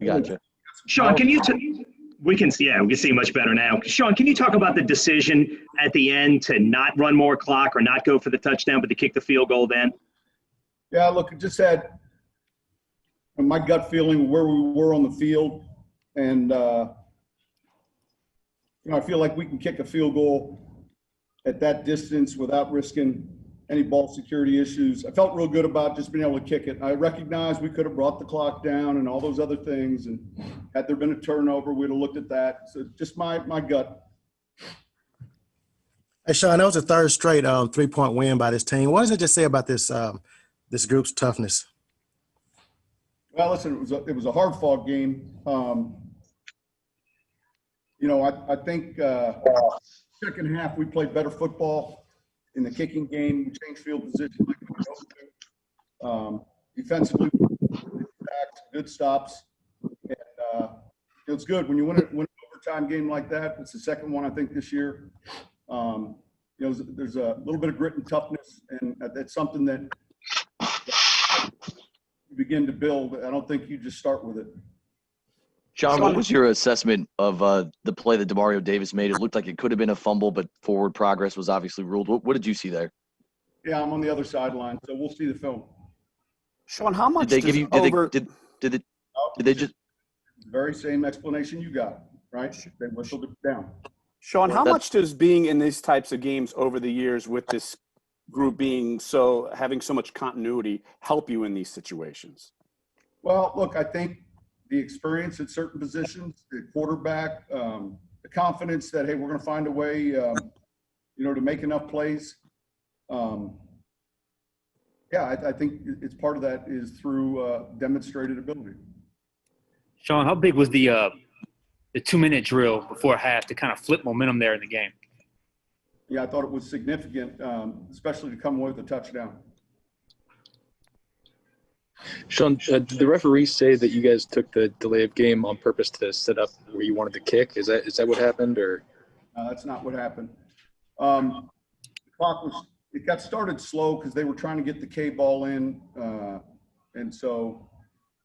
Gotcha. Sean, we can see much better now. Sean, can you talk about the decision at the end to not run more clock or not go for the touchdown, but to kick the field goal then? Yeah, look, it just had my gut feeling where we were on the field. And, I feel like we can kick a field goal at that distance without risking any ball security issues. I felt real good about just being able to kick it. I recognized we could have brought the clock down and all those other things. And had there been a turnover, we'd have looked at that. So just my gut. Hey, Sean, that was a third straight 3-point win by this team. What does it just say about this this group's toughness? Well, listen, it was a hard-fought game. I think second half we played better football. In the kicking game, we changed field position like we know to. Defensively, good stops. And it's good when you win an overtime game like that. It's the second one, I think, this year. There's a little bit of grit and toughness, and that's something that you begin to build. I don't think you just start with it. Sean, what was your assessment of the play that Demario Davis made? It looked like it could have been a fumble, but forward progress was obviously ruled. What did you see there? Yeah, I'm on the other sideline, so we'll see the film. Sean, how much did they give you? Did they just very same explanation you got, right? They whistled it down. Sean, how much does being in these types of games over the years with this group having so much continuity help you in these situations? Well, look, I think the experience at certain positions, the quarterback, the confidence that, hey, we're going to find a way, to make enough plays. I think it's part of that is through demonstrated ability. Sean, how big was the 2-minute drill before half to kind of flip momentum there in the game? Yeah, I thought it was significant, especially to come away with a touchdown. Sean, did the referees say that you guys took the delay of game on purpose to set up where you wanted to kick? Is that what happened, or? No, that's not what happened. The clock it got started slow because they were trying to get the K ball in, and so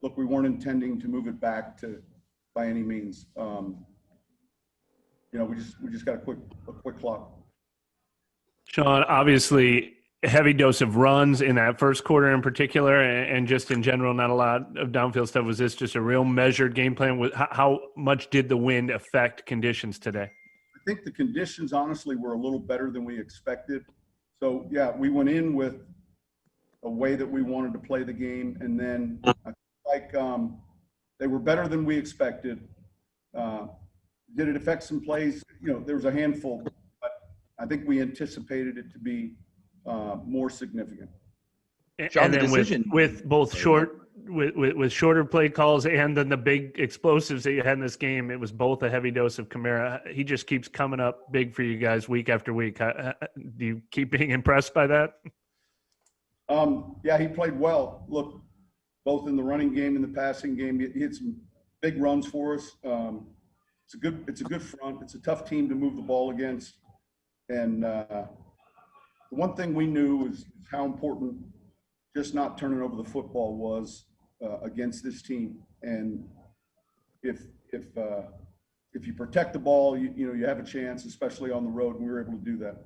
look, we weren't intending to move it back by any means. We just got a quick clock. Sean, obviously, a heavy dose of runs in that first quarter in particular, and just in general, not a lot of downfield stuff. Was this just a real measured game plan? How much did the wind affect conditions today? I think the conditions, honestly, were a little better than we expected. So, yeah, we went in with a way that we wanted to play the game, and then I feel like they were better than we expected. Did it affect some plays? There was a handful, but I think we anticipated it to be more significant. And then with both with shorter play calls and then the big explosives that you had in this game, it was both a heavy dose of Kamara. He just keeps coming up big for you guys week after week. Do you keep being impressed by that? Yeah, he played well. Look, both in the running game and the passing game, he hit some big runs for us. It's a good front. It's a tough team to move the ball against, and the one thing we knew is how important just not turning over the football was against this team. And if you protect the ball, you have a chance, especially on the road. And we were able to do that.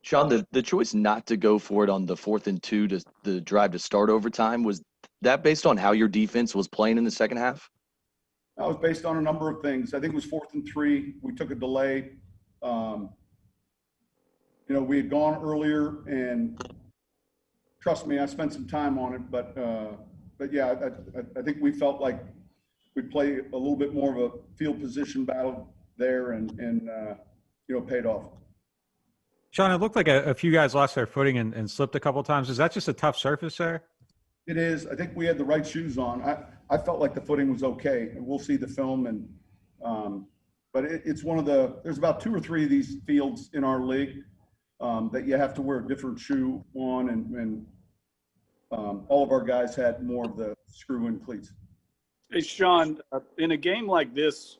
Sean, the choice not to go for it on the 4th and 2 to the drive to start overtime, was that based on how your defense was playing in the second half? That was based on a number of things. I think it was 4th and 3. We took a delay. We had gone earlier, and trust me, I spent some time on it. But yeah, I think we felt like we'd play a little bit more of a field position battle there, and paid off. Sean, it looked like a few guys lost their footing and slipped a couple of times. Is that just a tough surface there? It is. I think we had the right shoes on. I felt like the footing was okay, and we'll see the film. And but it's one of there's about 2 or 3 of these fields in our league that you have to wear a different shoe on, and all of our guys had more of the screw-in cleats. Hey, Sean, in a game like this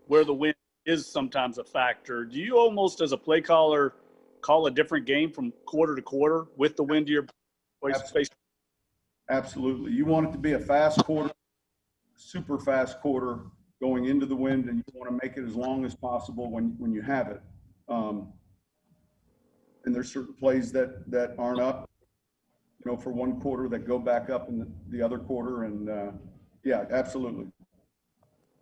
where the wind is sometimes a factor, do you almost, as a play caller, call a different game from quarter to quarter with the wind to your space? Absolutely. You want it to be a fast quarter. super fast quarter going into the wind, and you want to make it as long as possible when you have it. And there's certain plays that aren't up, for one quarter that go back up in the other quarter. And yeah, absolutely.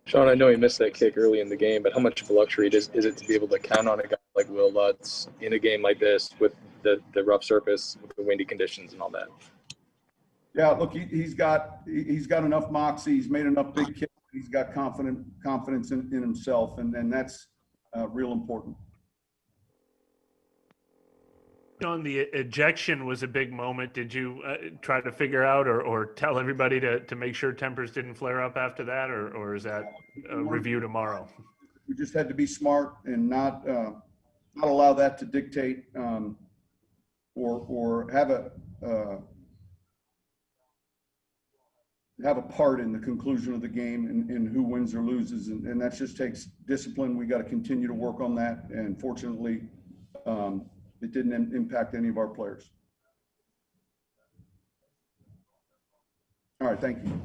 Sean, I know he missed that kick early in the game, but how much of a luxury is it to be able to count on a guy like Will Lutz in a game like this with the rough surface, with the windy conditions and all that? Yeah, look, he's got enough moxie. He's made enough big kicks. He's got confidence in himself, and that's real important. On the ejection was a big moment. Did you try to figure out or tell everybody to make sure tempers didn't flare up after that, or is that a review tomorrow? We just had to be smart and not allow that to dictate or have a part in the conclusion of the game and who wins or loses. And that just takes discipline. We got to continue to work on that. And fortunately, it didn't impact any of our players. All right, thank you.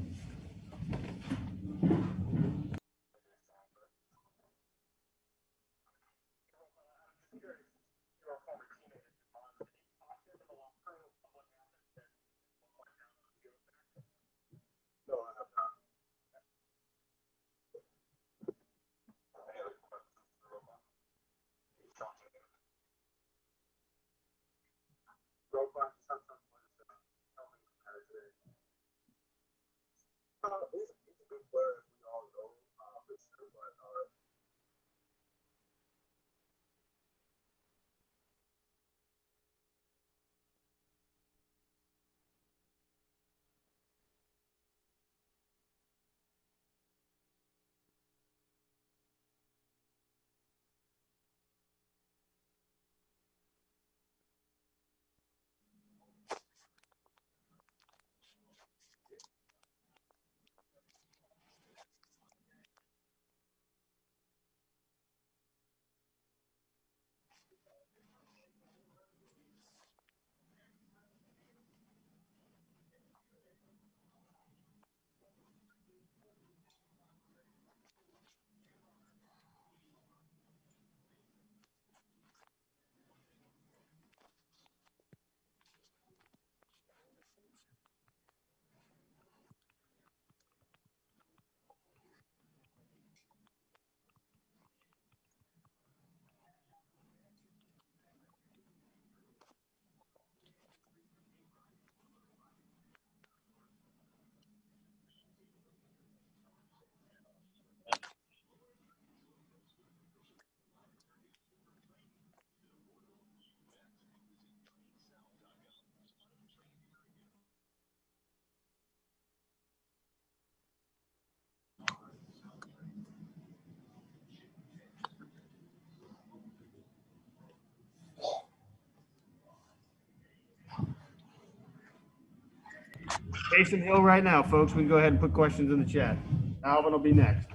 Taysom Hill right now, folks. We can go ahead and put questions in the chat. Alvin will be next.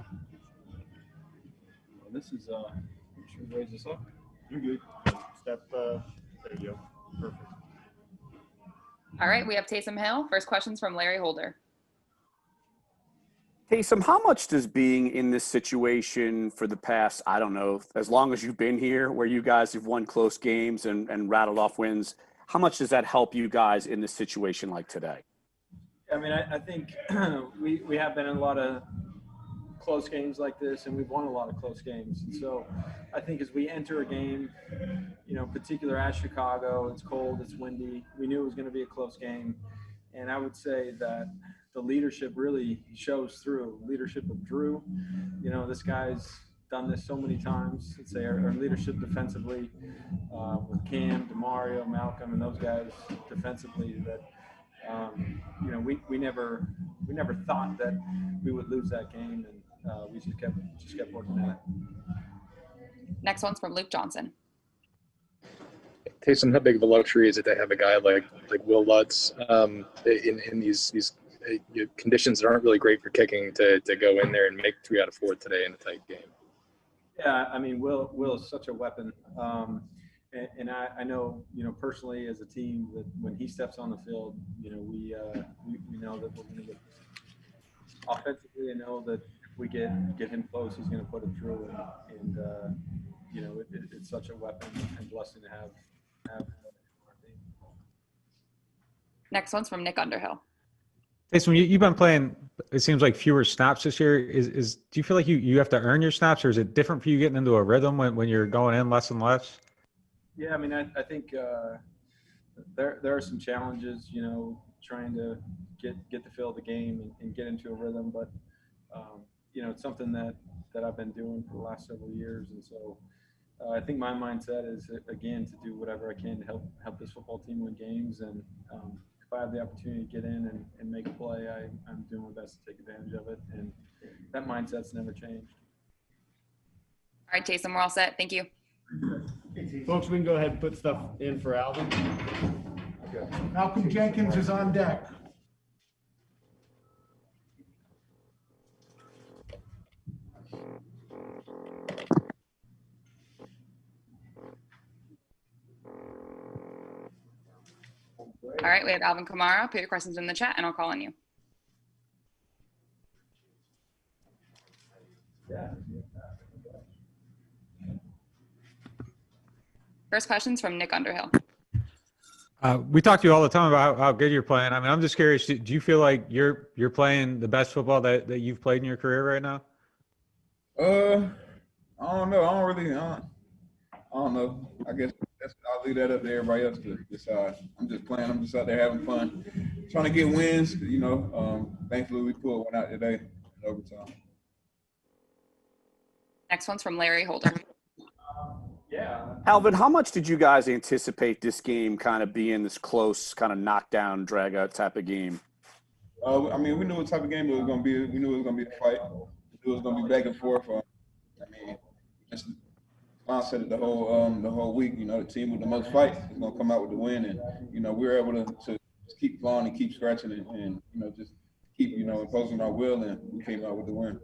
This is should we raise this up? You're good. Step there you go. Perfect. All right, we have Taysom Hill. First question's from Larry Holder. Taysom, how much does being in this situation for the past, I don't know, as long as you've been here, where you guys have won close games and rattled off wins, how much does that help you guys in this situation like today? I mean, I think we have been in a lot of close games like this, and we've won a lot of close games. And so I think as we enter a game, particular at Chicago, it's cold, it's windy. We knew it was going to be a close game. And I would say that the leadership really shows through. Leadership of Drew. This guy's done this so many times. I'd say our leadership defensively with Cam, DeMario, Malcolm, and those guys defensively that, we never thought that we would lose that game, and we just kept working at it. Next one's from Luke Johnson. Taysom, how big of a luxury is it to have a guy like Will Lutz in these conditions that aren't really great for kicking to go in there and make 3 out of 4 today in a tight game? Yeah, I mean, Will is such a weapon. And I know, personally as a team that when he steps on the field, we know that we're going to get. offensively, I know that if we get him close, he's going to put it through, and it's such a weapon and blessing to have. Next one's from Nick Underhill. Taysom, you've been playing, it seems like fewer snaps this year. Do you feel like you have to earn your snaps, or is it different for you getting into a rhythm when you're going in less and less? Yeah, I mean, I think there are some challenges, trying to get the feel of the game and get into a rhythm, but it's something that I've been doing for the last several years, and so I think my mindset is, again, to do whatever I can to help this football team win games, and if I have the opportunity to get in and make a play, I'm doing my best to take advantage of it, and that mindset's never changed. All right, Taysom, we're all set. Thank you. Folks, we can go ahead and put stuff in for Alvin. Malcolm Jenkins is on deck. All right, we have Alvin Kamara. Put your questions in the chat, and I'll call on you. First question's from Nick Underhill. We talk to you all the time about how good you're playing. I mean, I'm just curious. Do you feel like you're playing the best football that you've played in your career right now? I don't know. I don't know. I guess I'll leave that up to everybody else to decide. I'm just playing. I'm just out there having fun, trying to get wins. Thankfully we pulled one out today in overtime. Next one's from Larry Holder. Alvin, how much did you guys anticipate this game kind of being this close, kind of knockdown, drag out type of game? I mean, we knew what type of game it was going to be. We knew it was going to be a fight. We knew it was going to be back and forth. Just Lon said it the whole week. The team with the most fights is going to come out with the win, and we were able to keep clawing and keep scratching it, and just keep imposing our will, and we came out with the win.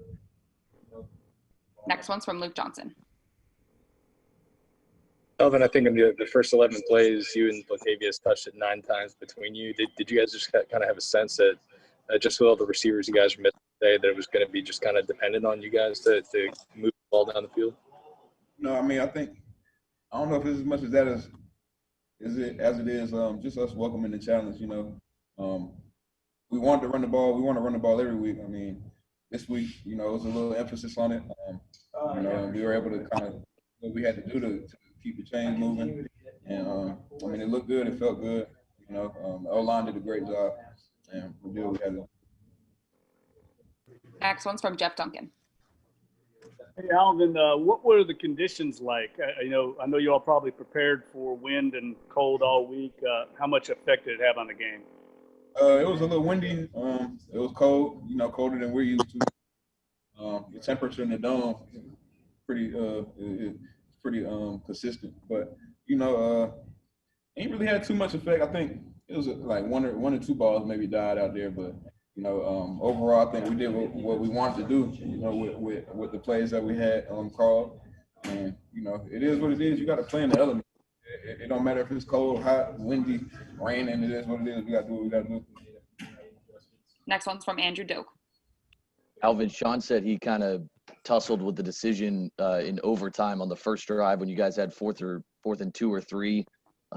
Next one's from Luke Johnson. Alvin, I think in the first 11 plays, you and Latavius touched it 9 times between you. Did you guys just kind of have a sense that just with all the receivers you guys are missing today, that it was going to be just kind of dependent on you guys to move the ball down the field? No, I mean, I don't know if it's as much as that as it is just us welcoming the challenge. We wanted to run the ball. We want to run the ball every week. I mean, this week, it was a little emphasis on it. We were able to kind of what we had to do to keep the chains moving, and I mean, it looked good. It felt good. O-line did a great job, and we did what we had to do. Next one's from Jeff Duncan. Hey, Alvin, what were the conditions like? I know you all probably prepared for wind and cold all week. How much effect did it have on the game? It was a little windy. It was cold, colder than we're used to. The temperature in the dome pretty consistent, but ain't really had too much effect. I think it was like one or two balls maybe died out there, but overall I think we did what we wanted to do. With the plays that we had called, and it is what it is. You got to play in the element. It don't matter if it's cold, hot, windy, raining. It is what it is. We got to do what we got to do. Next one's from Andrew Doak. Alvin, Sean said he kind of tussled with the decision in overtime on the first drive when you guys had fourth and 2 or 3,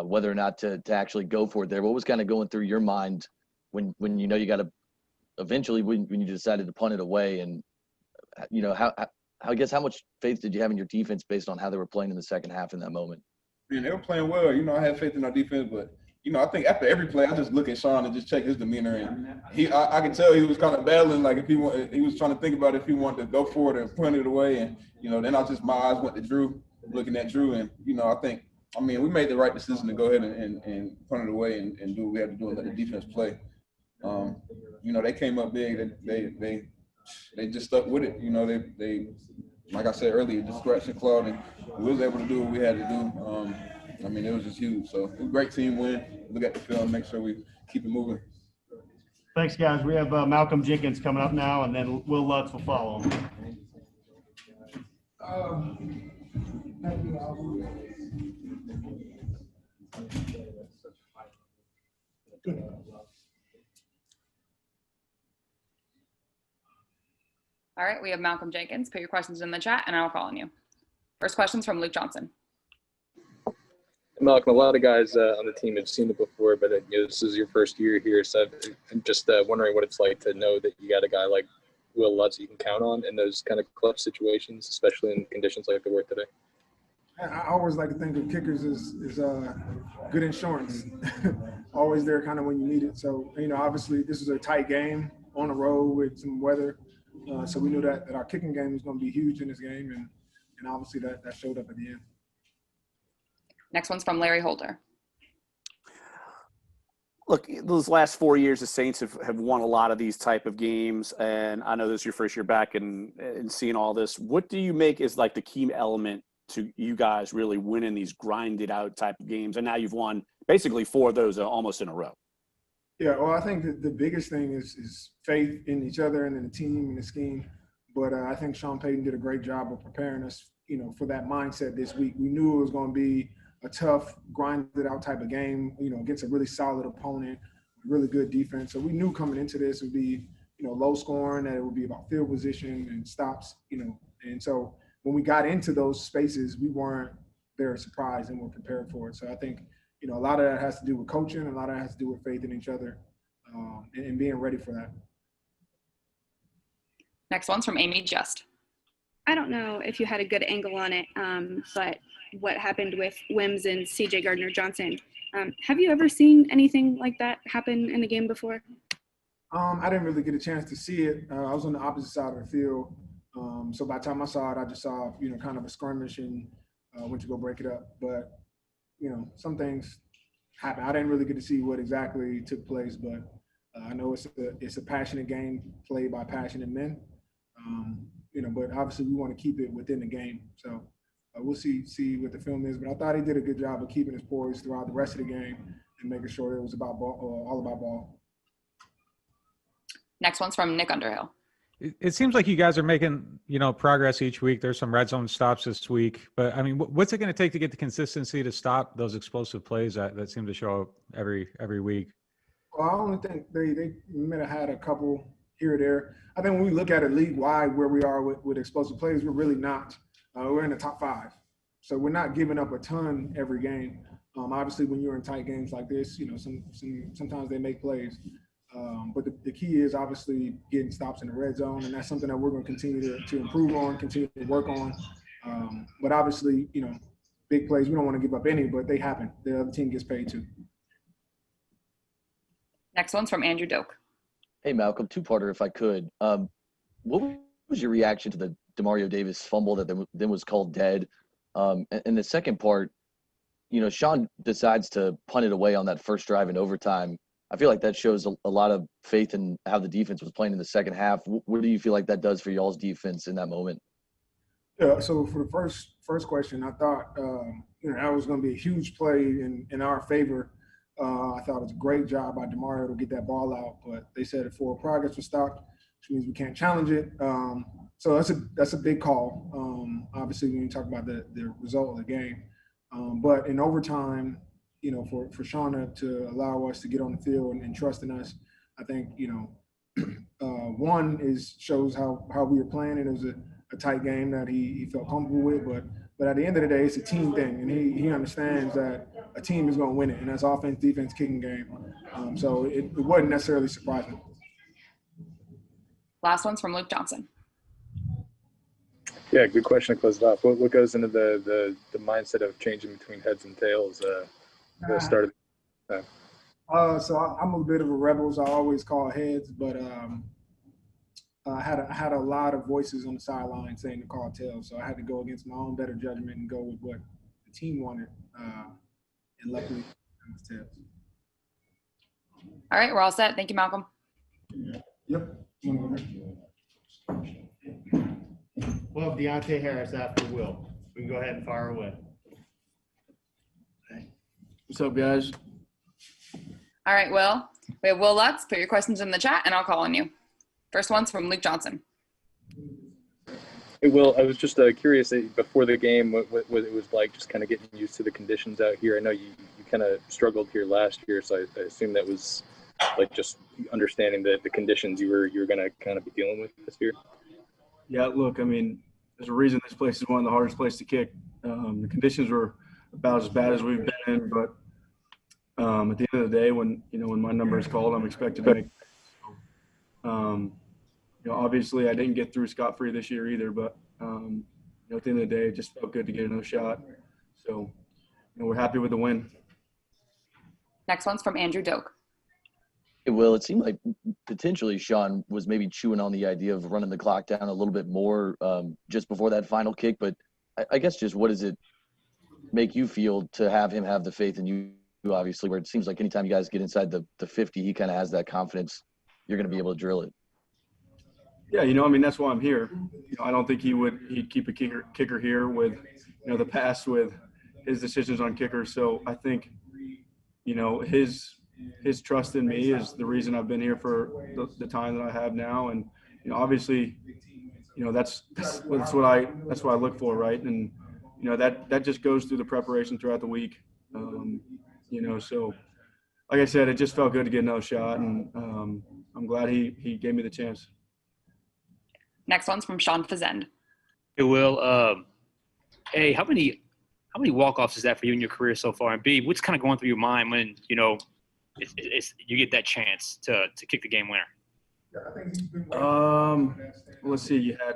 whether or not to actually go for it there. What was kind of going through your mind when you got to eventually when you decided to punt it away, and how much faith did you have in your defense based on how they were playing in the second half in that moment? Man, they were playing well. I had faith in our defense, but I think after every play, I just look at Sean and just check his demeanor, and I could tell he was kind of battling, like if he was trying to think about if he wanted to go for it or punt it away, and then my eyes went to Drew, looking at Drew, and we made the right decision to go ahead and punt it away and do what we had to do and let the defense play. They came up big. They just stuck with it. They like I said earlier, just scratched and clawed, and we was able to do what we had to do. It was just huge. So it was a great team win. Look at the film, make sure we keep it moving. Thanks, guys. We have Malcolm Jenkins coming up now, and then Will Lutz will follow him. Thank you, Alvin. Good. All right, we have Malcolm Jenkins. Put your questions in the chat, and I'll call on you. First question's from Luke Johnson. Malcolm, a lot of guys on the team have seen it before, but this is your first year here, so I'm just wondering what it's like to know that you got a guy like Will Lutz you can count on in those kind of clutch situations, especially in conditions like there were today. I always like to think of kickers as good insurance, always there kind of when you need it. So, obviously this is a tight game on the road with some weather. So we knew that our kicking game was going to be huge in this game, and obviously that showed up at the end. Next one's from Larry Holder. Look, those last 4 years, the Saints have won a lot of these type of games, and I know this is your first year back and seeing all this. What do you make is like the key element to you guys really winning these grinded out type of games? And now you've won basically 4 of those almost in a row. Yeah, well, I think the biggest thing is faith in each other and in the team and the scheme. But I think Sean Payton did a great job of preparing us, for that mindset this week. We knew it was going to be a tough, grinded out type of game, against a really solid opponent, really good defense. So we knew coming into this it would be, low scoring, that it would be about field position and stops, And so when we got into those spaces, we weren't very surprised and were prepared for it. So I think, a lot of that has to do with coaching, a lot of that has to do with faith in each other, and being ready for that. Next one's from Amy Just. I don't know if you had a good angle on it, but what happened with Wims and CJ Gardner-Johnson, have you ever seen anything like that happen in a game before? I didn't really get a chance to see it. I was on the opposite side of the field. So by the time I saw it, I just saw, kind of a skirmish and went to go break it up. But, some things happen. I didn't really get to see what exactly took place, but I know it's a passionate game played by passionate men. But obviously we want to keep it within the game. So we'll see what the film is. But I thought he did a good job of keeping his poise throughout the rest of the game and making sure it was about ball, all about ball. Next one's from Nick Underhill. It seems like you guys are making, progress each week. There's some red zone stops this week, but I mean, what's it going to take to get the consistency to stop those explosive plays that seem to show up every week? Well, I only think they might have had a couple here or there. I think when we look at it league-wide where we are with explosive plays, we're really not. We're in the top 5. So we're not giving up a ton every game. Obviously, when you're in tight games like this, sometimes they make plays. But the key is obviously getting stops in the red zone, and that's something that we're going to continue to improve on, continue to work on. But obviously, big plays, we don't want to give up any, but they happen. The other team gets paid too. Next one's from Andrew Doak. Hey, Malcolm, 2-parter if I could. What was your reaction to the Demario Davis fumble that then was called dead? And the second part, Sean decides to punt it away on that first drive in overtime. I feel like that shows a lot of faith in how the defense was playing in the second half. What do you feel like that does for y'all's defense in that moment? Yeah, so for the first question, I thought, that was going to be a huge play in our favor. I thought it was a great job by Demario to get that ball out, but they said if forward progress was stopped, which means we can't challenge it. So that's a big call, obviously, when you talk about the result of the game. But in overtime, for Sean to allow us to get on the field and trust in us, I think, one shows how we were playing. It was a tight game that he felt comfortable with, but at the end of the day, it's a team thing, and he understands that a team is going to win it, and that's offense, defense, kicking game. So it wasn't necessarily surprising. Last one's from Luke Johnson. Yeah, good question to close it off. What goes into the mindset of changing between heads and tails the start of the time? So I'm a bit of a rebel, so I always call heads, but I had a lot of voices on the sideline saying to call tails, so I had to go against my own better judgment and go with what the team wanted, and luckily it was tails. All right, we're all set. Thank you, Malcolm. Yep. We'll have Deontay Harris after Will. We can go ahead and fire away. What's up, guys? All right, Will. We have Will Lutz. Put your questions in the chat, and I'll call on you. First one's from Luke Johnson. Hey, Will, I was just curious before the game what it was like just kind of getting used to the conditions out here. I know you kind of struggled here last year, so I assume that was like just understanding the conditions you were going to kind of be dealing with this year. Yeah, look, I mean, there's a reason this place is one of the hardest places to kick. The conditions were about as bad as we've been in, but at the end of the day, when my number is called, I'm expected to make. Obviously, I didn't get through scot-free this year either, but at the end of the day, it just felt good to get another shot. So, we're happy with the win. Next one's from Andrew Doak. Hey, Will, it seemed like potentially Sean was maybe chewing on the idea of running the clock down a little bit more just before that final kick. But I guess just what does it make you feel to have him have the faith in you, obviously, where it seems like anytime you guys get inside the 50, he kind of has that confidence you're going to be able to drill it. Yeah, that's why I'm here. I don't think he'd keep a kicker here with, the past with his decisions on kickers. So I think, his trust in me is the reason I've been here for the time that I have now. And, obviously, that's what I look for. Right. And, that just goes through the preparation throughout the week. So like I said, it just felt good to get another shot, and I'm glad he gave me the chance. Next one's from Sean Fazend. Hey, Will. A, how many walk-offs is that for you in your career so far? And B, what's kind of going through your mind when you get that chance to kick the game winner? Let's see. I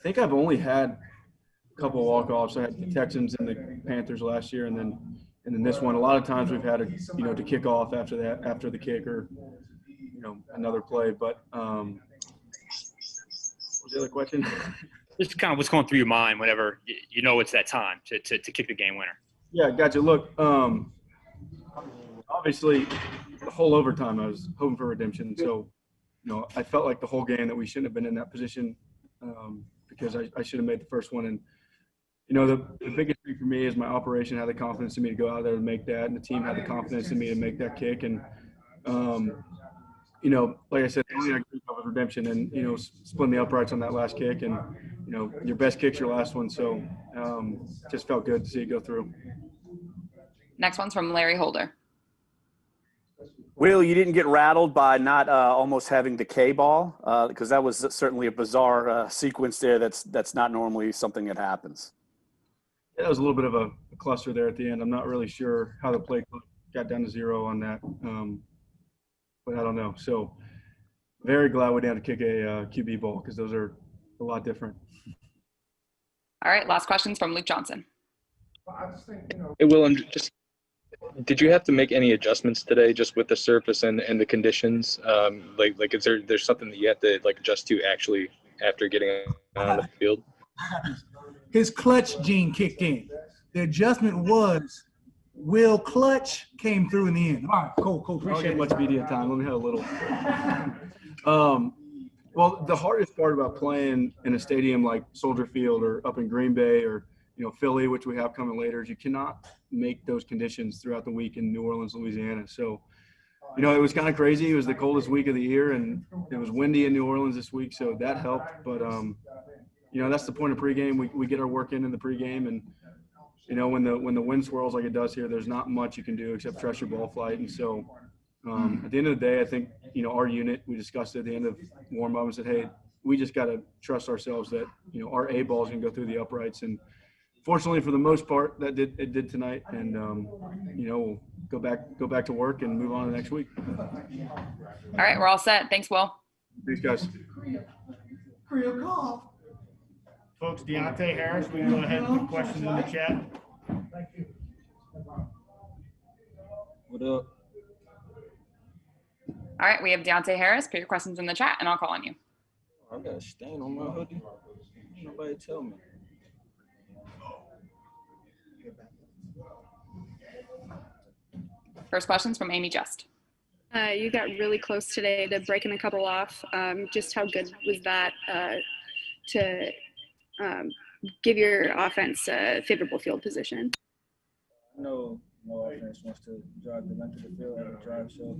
think I've only had a couple walk-offs. I had the Texans and the Panthers last year, and then this one. A lot of times we've had to kick off after the kick or another play, but. What was the other question? Just kind of what's going through your mind whenever it's that time to kick the game winner. Yeah, gotcha. Look, obviously, the whole overtime I was hoping for redemption. So, I felt like the whole game that we shouldn't have been in that position because I should have made the first one. And the biggest thing for me is my operation had the confidence in me to go out there and make that, and the team had the confidence in me to make that kick. And like I said, the only thing I could was redemption and, splitting the uprights on that last kick. And, your best kick's your last one. So just felt good to see it go through. Next one's from Larry Holder. Will, you didn't get rattled by not almost having the K ball because that was certainly a bizarre sequence there. That's not normally something that happens. Yeah, it was a little bit of a cluster there at the end. I'm not really sure how the play got down to 0 on that. But I don't know. So very glad we didn't have to kick a QB ball because those are a lot different. All right, last question's from Luke Johnson. Hey, Will, did you have to make any adjustments today just with the surface and the conditions? Like is there's something that you have to adjust to actually after getting on the field? His clutch gene kicked in. The adjustment was Will Clutch came through in the end. All right, cool. I don't get much media time. Let me have a little. Well, the hardest part about playing in a stadium like Soldier Field or up in Green Bay or Philly, which we have coming later, is you cannot make those conditions throughout the week in New Orleans, Louisiana. So, it was kind of crazy. It was the coldest week of the year, and it was windy in New Orleans this week, so that helped. But that's the point of pregame. We get our work in the pregame, and when the wind swirls like it does here, there's not much you can do except trust your ball flight. And so at the end of the day, I think, our unit, we discussed at the end of warm up and said, hey, we just got to trust ourselves that, our A ball is going to go through the uprights. And fortunately, for the most part, it did tonight. And, we'll go back to work and move on to the next week. All right, we're all set. Thanks, Will. Thanks, guys. Folks, Deontay Harris, we can go ahead and put questions in the chat. Thank you. What up? All right, we have Deontay Harris. Put your questions in the chat, and I'll call on you. I got a stain on my hoodie. Nobody tell me. First question's from Amy Just. You got really close today to breaking a couple off. Just how good was that to give your offense a favorable field position? I know no offense wants to drive the length of the field every drive, so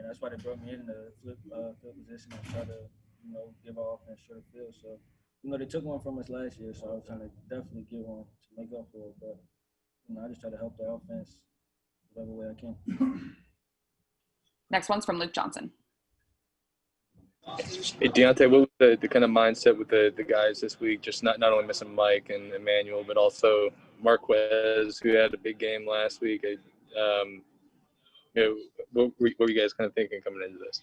that's why they brought me in the field position and try to give our offense short field. So they took one from us last year, so I was trying to definitely get one to make up for it. But I just try to help the offense whatever way I can. Next one's from Luke Johnson. Hey, Deontay, what was the kind of mindset with the guys this week? Just not only missing Mike and Emmanuel, but also Marquez, who had a big game last week. What were you guys kind of thinking coming into this?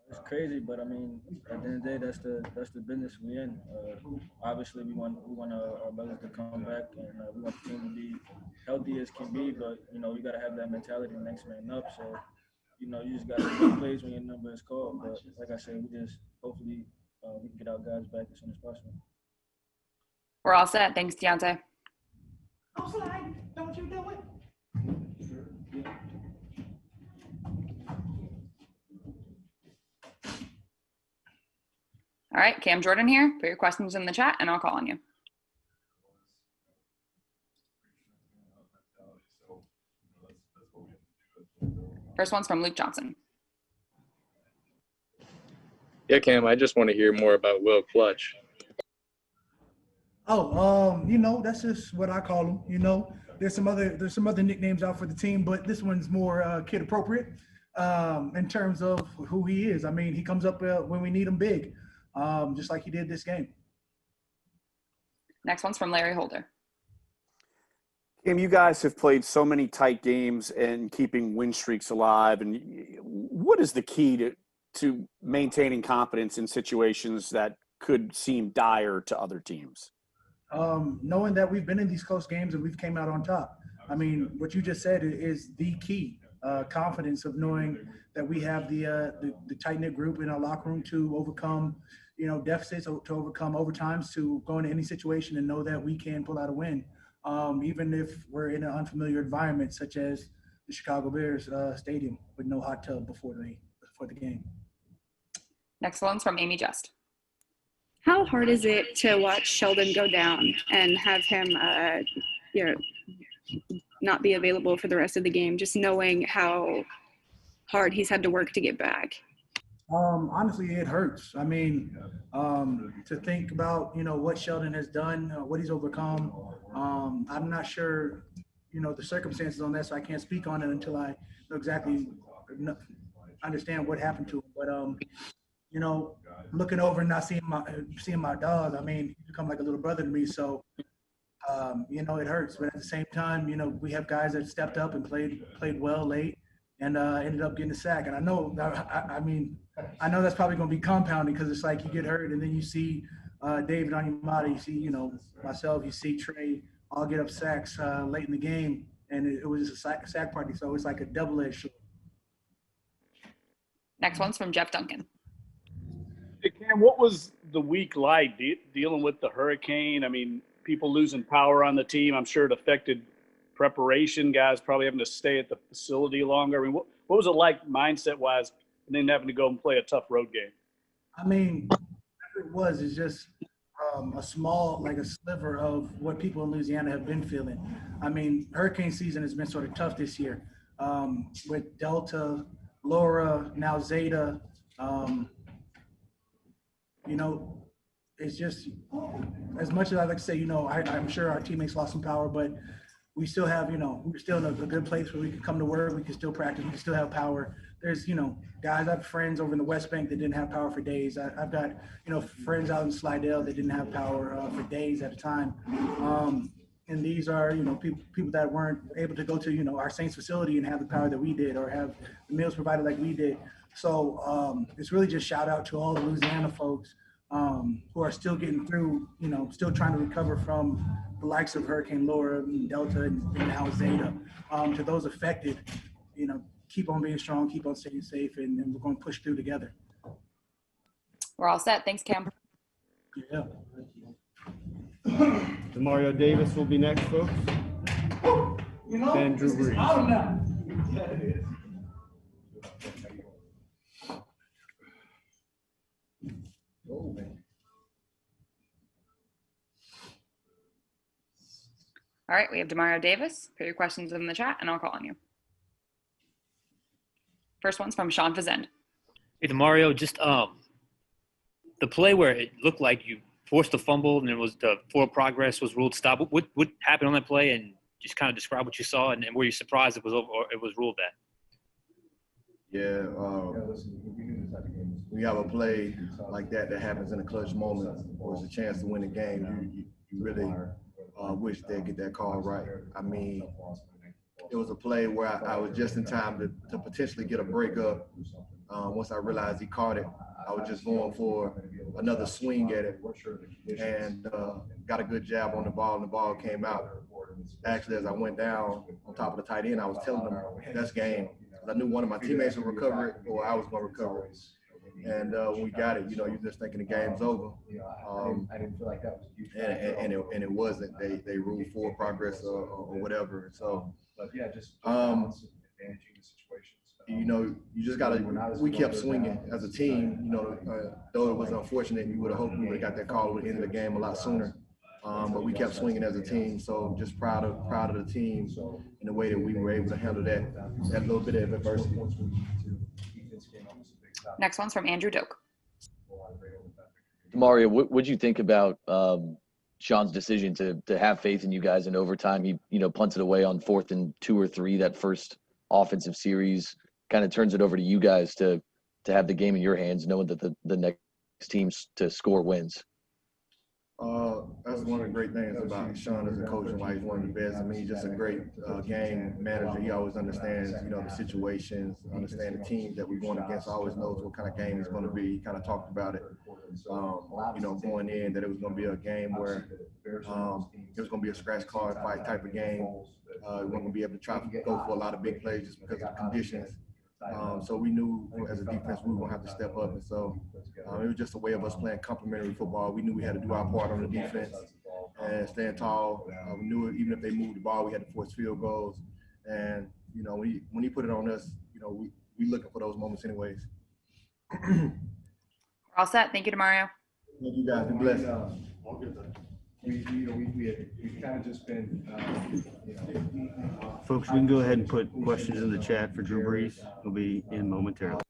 It's crazy, but I mean, at the end of the day, that's the business we're in. Obviously, we want our brothers to come back, and we want the team to be healthy as can be. But you got to have that mentality, next man up. So you just got to make plays when your number is called. But like I said, we just hopefully we can get our guys back as soon as possible. We're all set. Thanks, Deontay. Don't slide. Don't you do it. All right, Cam Jordan here. Put your questions in the chat, and I'll call on you. First one's from Luke Johnson. Yeah, Cam, I just want to hear more about Will Clutch. Oh, that's just what I call him. There's some other nicknames out for the team, but this one's more kid appropriate in terms of who he is. I mean, he comes up when we need him big, just like he did this game. Next one's from Larry Holder. Kim, you guys have played so many tight games and keeping win streaks alive. And what is the key to maintaining confidence in situations that could seem dire to other teams? Knowing that we've been in these close games and we've came out on top. I mean, what you just said is the key. Confidence of knowing that we have the tight-knit group in our locker room to overcome, deficits, to overcome overtimes, to go into any situation and know that we can pull out a win, even if we're in an unfamiliar environment such as the Chicago Bears stadium with no hot tub before the game. Next one's from Amy Just. How hard is it to watch Sheldon go down and have him, not be available for the rest of the game, just knowing how hard he's had to work to get back? Honestly, it hurts. I mean, to think about, what Sheldon has done, what he's overcome. I'm not sure, the circumstances on that, so I can't speak on it until I exactly understand what happened to him. But, looking over and not seeing my dog, I mean, he's become like a little brother to me. So, it hurts. But at the same time, we have guys that stepped up and played well late and ended up getting a sack. And I know, I know that's probably going to be compounding because it's like you get hurt and then you see David Onyemata, you see, myself, you see Trey all get up sacks late in the game. And it was a sack party. So it's like a double-edged sword. Next one's from Jeff Duncan. Hey, Cam, what was the week like dealing with the hurricane? I mean, people losing power on the team. I'm sure it affected preparation. Guys probably having to stay at the facility longer. I mean, what was it like mindset-wise and then having to go and play a tough road game? I mean, whatever it was, it's just a small, like a sliver of what people in Louisiana have been feeling. I mean, hurricane season has been sort of tough this year with Delta, Laura, now Zeta. It's just, as much as I like to say, I'm sure our teammates lost some power, but we still have, we're still in a good place where we can come to work, we can still practice, we can still have power. There's, guys, I have friends over in the West Bank that didn't have power for days. I've got, friends out in Slidell that didn't have power for days at a time. And these are, people that weren't able to go to, our Saints facility and have the power that we did or have the meals provided like we did. So it's really just shout out to all the Louisiana folks who are still getting through, still trying to recover from the likes of Hurricane Laura and Delta and now Zeta. To those affected, keep on being strong, keep on staying safe, and we're going to push through together. We're all set. Thanks, Cam. Yeah. Demario Davis will be next, folks. Then Drew Brees. All right, we have Demario Davis. Put your questions in the chat, and I'll call on you. First one's from Sean Fazend. Hey, Demario, just the play where it looked like you forced a fumble and it was the forward progress was ruled stop. What happened on that play, and just kind of describe what you saw and were you surprised it was over or it was ruled that? Yeah, we have a play like that happens in a clutch moment, or it's a chance to win a game, you really wish they'd get that call right. I mean, it was a play where I was just in time to potentially get a break up. Once I realized he caught it, I was just going for another swing at it and got a good jab on the ball, and the ball came out. Actually, as I went down on top of the tight end, I was telling them, that's game. I knew one of my teammates would recover it, or I was going to recover it. And when we got it, you know, you're just thinking the game's over. And it wasn't. They ruled for progress or whatever. So, you know, you just gotta. We kept swinging as a team. You know, though it was unfortunate, you would have hoped we would have got that call at the end of the game a lot sooner. But we kept swinging as a team. So just proud of the team in the way that we were able to handle that little bit of adversity. Next one's from Andrew Doak. Mario, what would you think about Sean's decision to have faith in you guys in overtime? He, you know, punts it away on 4th and 2 or 3, that first offensive series, kind of turns it over to you guys to have the game in your hands, knowing that the next teams to score wins. That's one of the great things about Sean as a coach and why he's one of the best. I mean, he's just a great game manager. He always understands, you know, the situations, understand the teams that we're going against, always knows what kind of game it's going to be. He kind of talked about it, you know, going in, that it was going to be a game where it was going to be a scratch card fight type of game. We weren't going to be able to try to go for a lot of big plays just because of the conditions. So we knew as a defense we were going to have to step up. And so it was just a way of us playing complementary football. We knew we had to do our part on the defense and stand tall. We knew even if they moved the ball, we had to force field goals. And, you know, when he put it on us, you know, we looking for those moments anyways. We're all set. Thank you, Mario. Thank you guys. Be blessed. We've kind of just been, Folks, we can go ahead and put questions in the chat for Drew Brees. He'll be in momentarily.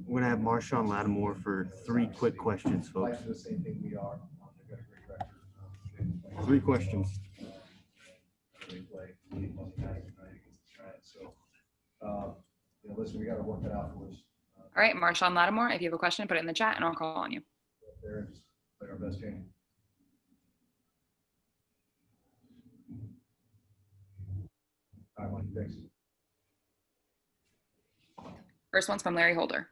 We're going to have Marshawn Lattimore for 3 quick questions, folks. 3 questions. Listen, we got to work that out for us. All right, Marshawn Lattimore, if you have a question, put it in the chat and I'll call on you. There and just play our best game. All right, Mike, thanks. First one's from Larry Holder.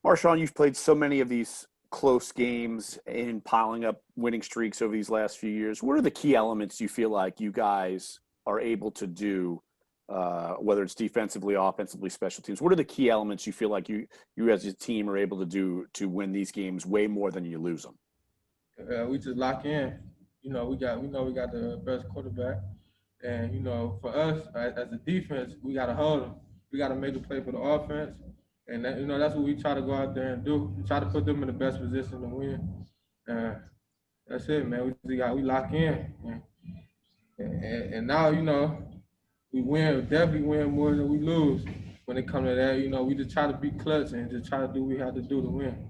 Marshawn, you've played so many of these close games and piling up winning streaks over these last few years. What are the key elements you feel like you guys are able to do whether it's defensively, offensively, special teams? What are the key elements you feel like you as a team are able to do to win these games way more than you lose them? We just lock in. We know we got the best quarterback, and for us as a defense, we got to hold them. We got to make a play for the offense, and that's what we try to go out there and do. We try to put them in the best position to win. That's it, man. We lock in, and now we definitely win more than we lose. When it comes to that, we just try to be clutch and just try to do what we have to do to win.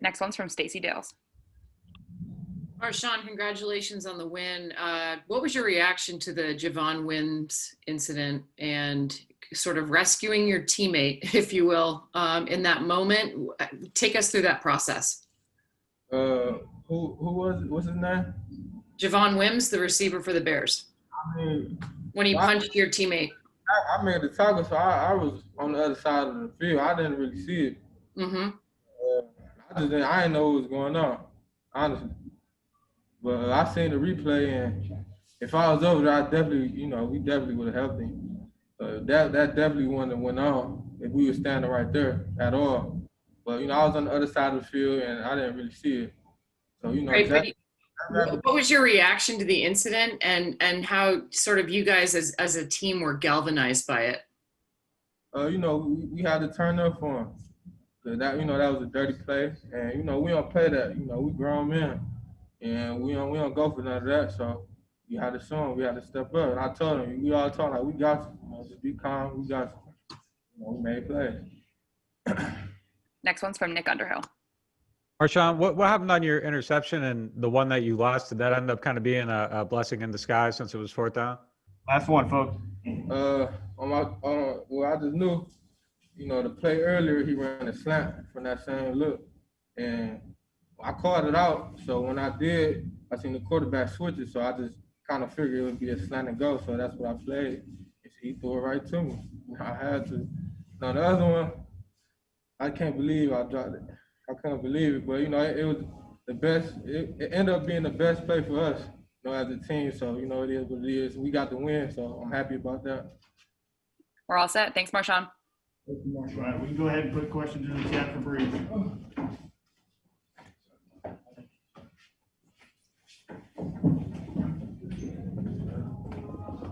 Next one's from Stacey Dales. Marshawn, congratulations on the win. What was your reaction to the Javon Wims incident and sort of rescuing your teammate, if you will, in that moment? Take us through that process. Who was it? What's his name? Javon Wims, the receiver for the Bears. I mean, when he punched your teammate. I made the tackle, so I was on the other side of the field. I didn't really see it. Mm-hmm. I didn't know what was going on, honestly. But I seen the replay, and if I was over there, we definitely would have helped him. That definitely wouldn't have went on if we were standing right there at all. But I was on the other side of the field, and I didn't really see it. So Right, what was your reaction to the incident, and how sort of you guys as a team were galvanized by it? We had to turn up for him. That was a dirty play, and we don't play that. We grown men, and we don't go for none of that. So you had to show him, we had to step up. And I told him, we all told him, like, we got you. Just be calm, we got you. We made plays. Next one's from Nick Underhill. Marshawn, what happened on your interception and the one that you lost? Did that end up kind of being a blessing in disguise since it was fourth down? Last one, folks. Well, I just knew, the play earlier, he ran a slant from that same look. And I called it out. So when I did, I seen the quarterback switch it. So I just kind of figured it would be a slant and go. So that's what I played. He threw it right to me. I had to. Now, the other one, I can't believe I dropped it. I couldn't believe it, but it was the best. It ended up being the best play for us, as a team. So it is what it is. We got the win, so I'm happy about that. We're all set. Thanks, Marshawn. All right, we can go ahead and put questions in the chat for Breeze.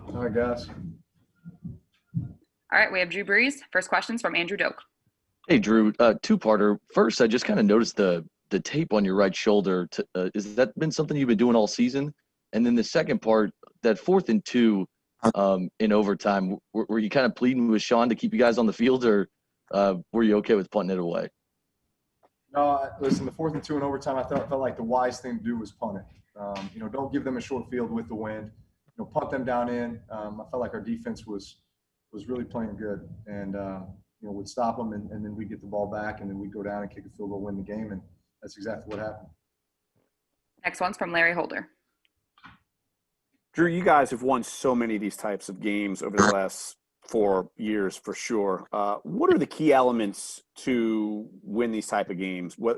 All right, guys. All right, we have Drew Brees. First question's from Andrew Doak. Hey, Drew, two-parter. First, I just kind of noticed the tape on your right shoulder. Is that been something you've been doing all season? And then the second part, that 4th and 2 in overtime, were you kind of pleading with Sean to keep you guys on the field, or were you okay with punting it away? No, listen, the 4th and 2 in overtime, I felt like the wise thing to do was punt it. Don't give them a short field with the wind. Punt them down in. I felt like our defense was really playing good, and would stop them, and then we get the ball back, and then we go down and kick a field goal, win the game, and that's exactly what happened. Next one's from Larry Holder. Drew, you guys have won so many of these types of games over the last 4 years for sure. What are the key elements to win these type of games? What,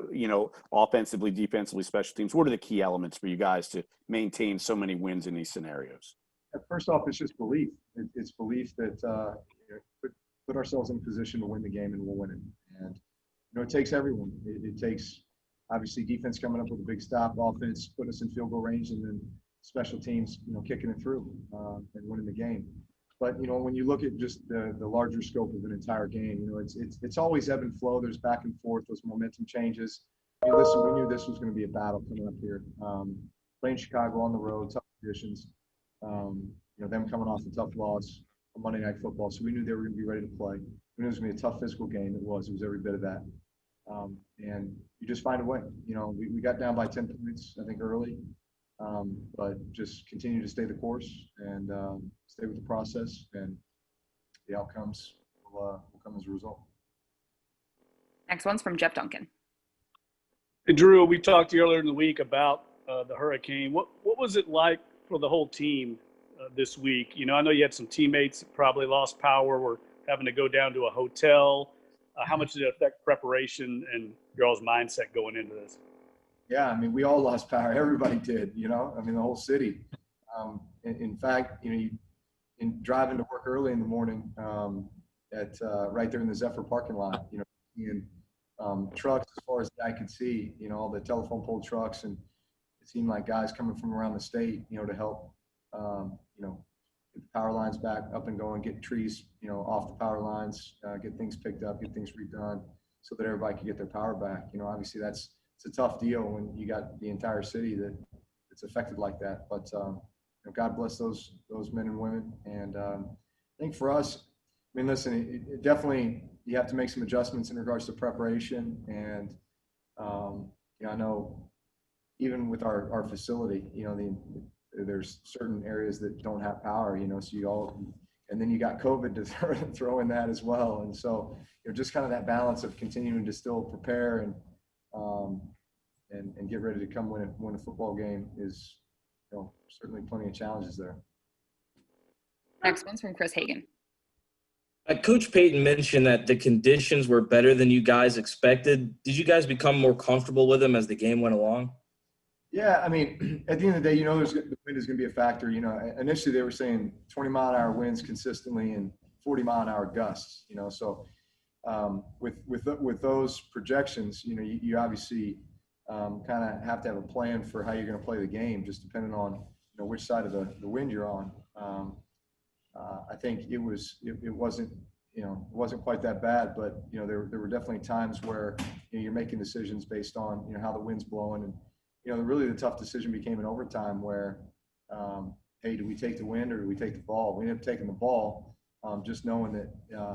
offensively, defensively, special teams, what are the key elements for you guys to maintain so many wins in these scenarios? First off, it's just belief. It's belief that put ourselves in a position to win the game, and we'll win it. And, it takes everyone. It takes, obviously, defense coming up with a big stop, offense put us in field goal range, and then special teams, kicking it through and winning the game. But, when you look at just the larger scope of an entire game, it's always ebb and flow. There's back and forth, those momentum changes. Listen, we knew this was going to be a battle coming up here. Playing Chicago on the road, tough conditions, them coming off a tough loss on Monday Night Football. So we knew they were going to be ready to play. We knew it was going to be a tough physical game. It was every bit of that. And you just find a way. We got down by 10 points, I think, early. But just continue to stay the course and stay with the process, and the outcomes will come as a result. Next one's from Jeff Duncan. Hey, Drew, we talked earlier in the week about the hurricane. What was it like for the whole team this week? I know you had some teammates that probably lost power, were having to go down to a hotel. How much did it affect preparation and your all's mindset going into this? Yeah, we all lost power. Everybody did, the whole city. In fact, in driving to work early in the morning at right there in the Zephyr parking lot, seeing trucks as far as the eye could see, all the telephone pole trucks, and it seemed like guys coming from around the state, to help, get the power lines back up and going, get trees, off the power lines, get things picked up, get things redone so that everybody can get their power back. Obviously it's a tough deal when you got the entire city that's affected like that. But, God bless those men and women. And I think for us, listen, it definitely, you have to make some adjustments in regards to preparation. And, I know even with our facility, there's certain areas that don't have power, so and then you got COVID to throw in that as well. And so, just kind of that balance of continuing to still prepare and get ready to come win a football game is, certainly plenty of challenges there. Next one's from Chris Hagan. Coach Payton mentioned that the conditions were better than you guys expected. Did you guys become more comfortable with them as the game went along? Yeah, at the end of the day, the wind is going to be a factor. Initially they were saying 20-mile-an-hour winds consistently and 40-mile-an-hour gusts. So with those projections, you obviously kind of have to have a plan for how you're going to play the game, just depending on which side of the wind you're on. I think it wasn't quite that bad, but there were definitely times where you're making decisions based on how the wind's blowing, and really the tough decision became in overtime where hey, do we take the wind or do we take the ball? We ended up taking the ball, just knowing that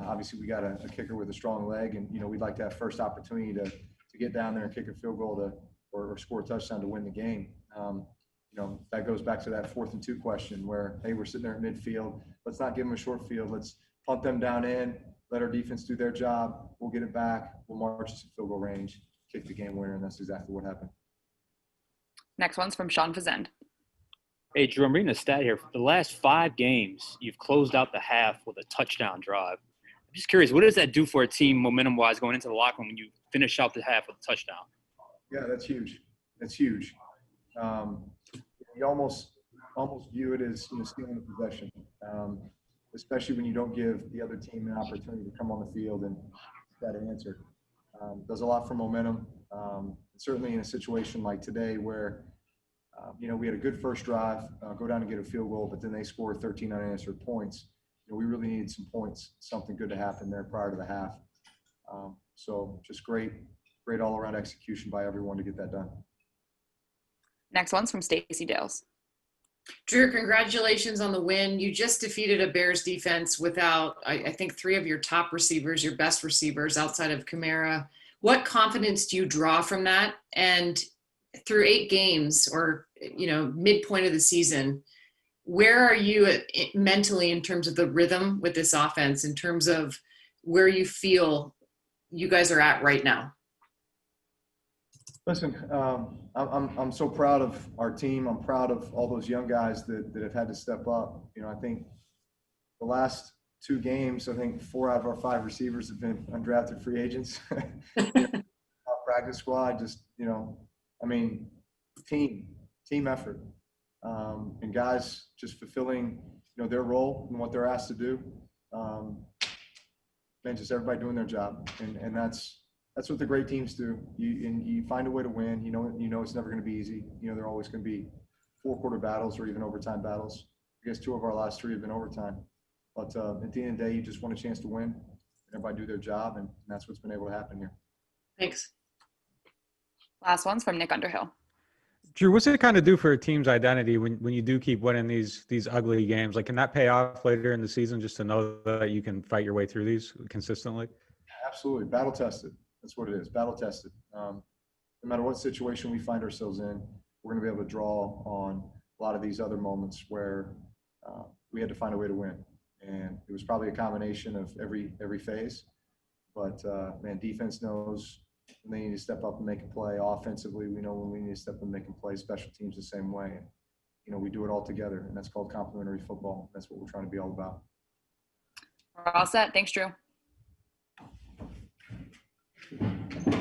obviously we got a kicker with a strong leg, and we'd like to have first opportunity to get down there and kick a field goal or score a touchdown to win the game. That goes back to that 4th and 2 question where, hey, we're sitting there at midfield. Let's not give them a short field. Let's punt them down in, let our defense do their job. We'll get it back. We'll march to field goal range, kick the game winner, and that's exactly what happened. Next one's from Sean Fazend. Hey, Drew, I'm reading a stat here. For the last 5 games, you've closed out the half with a touchdown drive. I'm just curious, what does that do for a team momentum-wise going into the locker room when you finish out the half with a touchdown? Yeah, that's huge. That's huge. You almost view it as stealing the possession, especially when you don't give the other team an opportunity to come on the field and get an answer. Does a lot for momentum. Certainly in a situation like today where, we had a good first drive, go down and get a field goal, but then they scored 13 unanswered points. We really needed some points, something good to happen there prior to the half. So just great all-around execution by everyone to get that done. Next one's from Stacey Dales. Drew, congratulations on the win. You just defeated a Bears defense without, I think, 3 of your top receivers, your best receivers outside of Kamara. What confidence do you draw from that? And through 8 games or, midpoint of the season, where are you mentally in terms of the rhythm with this offense, in terms of where you feel you guys are at right now? Listen, I'm so proud of our team. I'm proud of all those young guys that have had to step up. I think the last 2 games, I think 4 out of our 5 receivers have been undrafted free agents. Practice squad, just, team effort. And guys just fulfilling, their role and what they're asked to do. Just everybody doing their job. And that's what the great teams do. You find a way to win. It's never going to be easy. There are always going to be 4-quarter battles or even overtime battles. I guess 2 of our last 3 have been overtime. But at the end of the day, you just want a chance to win. Everybody do their job, and that's what's been able to happen here. Thanks. Last one's from Nick Underhill. Drew, what's it kind of do for a team's identity when you do keep winning these ugly games? Like, can that pay off later in the season just to know that you can fight your way through these consistently? Absolutely. Battle tested. That's what it is. Battle tested. No matter what situation we find ourselves in, we're going to be able to draw on a lot of these other moments where we had to find a way to win. And it was probably a combination of every phase. But, defense knows when they need to step up and make a play. Offensively, we know when we need to step up and make a play. Special teams the same way. And, we do it all together, and that's called complementary football. That's what we're trying to be all about. We're all set. Thanks, Drew.